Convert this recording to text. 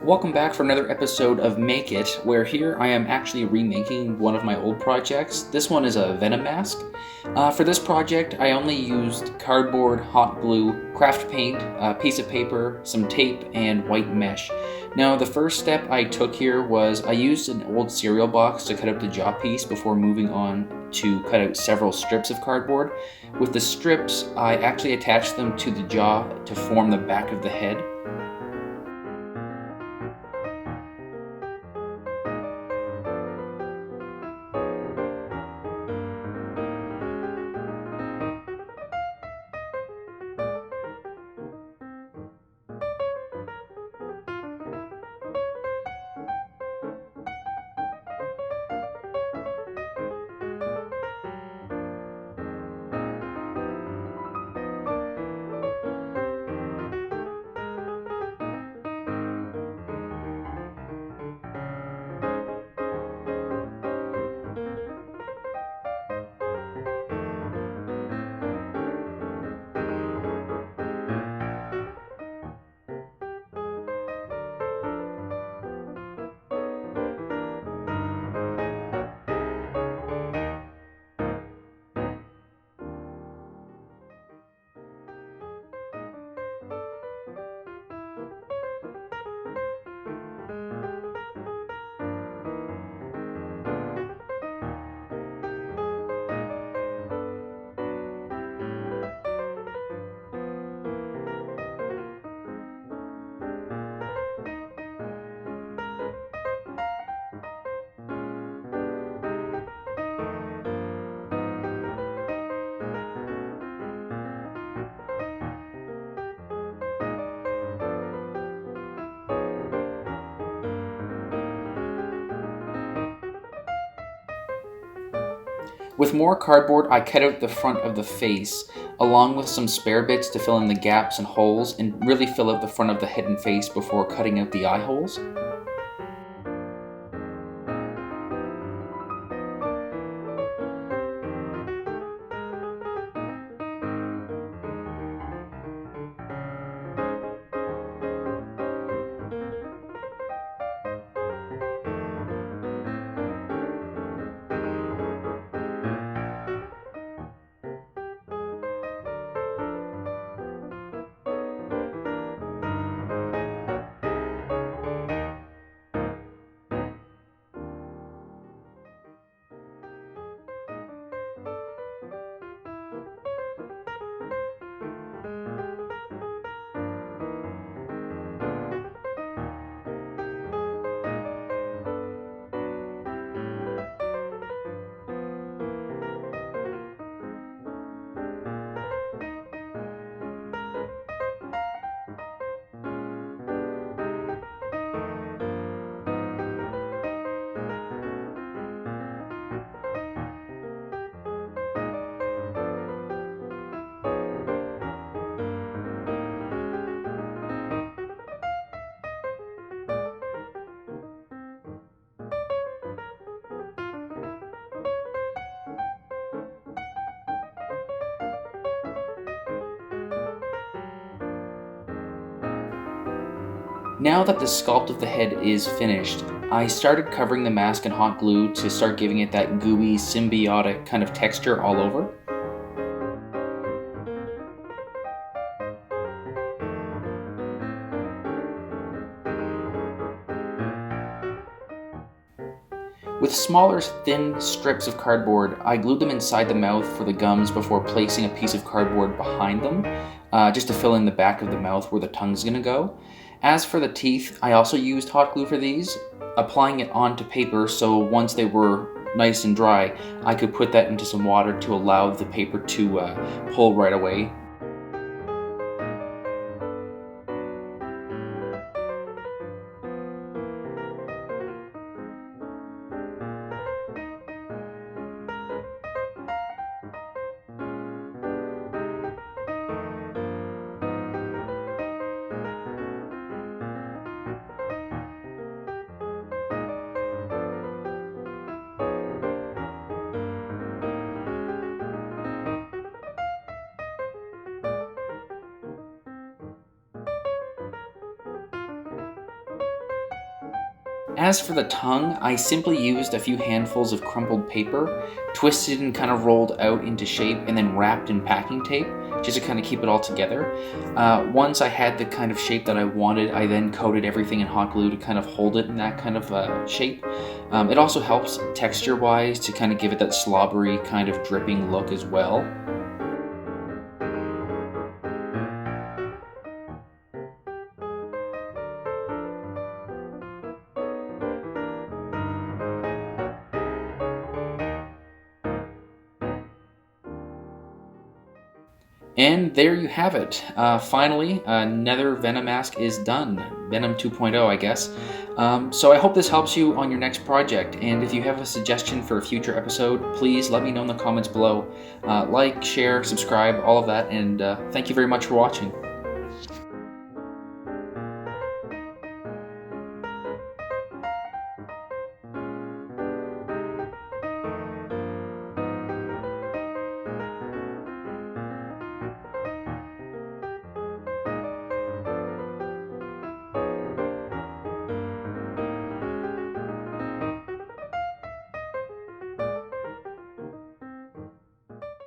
Welcome back for another episode of Make It, where here I am actually remaking one of my old projects. This one is a Venom mask. For this project, I only used cardboard, hot glue, craft paint, a piece of paper, some tape, and white mesh. Now, the first step I took here was I used an old cereal box to cut out the jaw piece before moving on to cut out several strips of cardboard. With the strips, I actually attached them to the jaw to form the back of the head. With more cardboard, I cut out the front of the face, along with some spare bits to fill in the gaps and holes and really fill out the front of the head and face before cutting out the eye holes. Now that the sculpt of the head is finished, I started covering the mask in hot glue to start giving it that gooey, symbiotic kind of texture all over. With smaller, thin strips of cardboard, I glued them inside the mouth for the gums before placing a piece of cardboard behind them, just to fill in the back of the mouth where the tongue's gonna go. As for the teeth, I also used hot glue for these, applying it onto paper so once they were nice and dry, I could put that into some water to allow the paper to pull right away. As for the tongue, I simply used a few handfuls of crumpled paper, twisted and kind of rolled out into shape, and then wrapped in packing tape, just to kind of keep it all together. Once I had the kind of shape that I wanted, I then coated everything in hot glue to kind of hold it in that kind of shape. It also helps texture-wise to kind of give it that slobbery kind of dripping look as well. And there you have it. Finally, another Venom mask is done. Venom 2.0, I guess. So I hope this helps you on your next project. And if you have a suggestion for a future episode, please let me know in the comments below. Like, share, subscribe, all of that. And thank you very much for watching.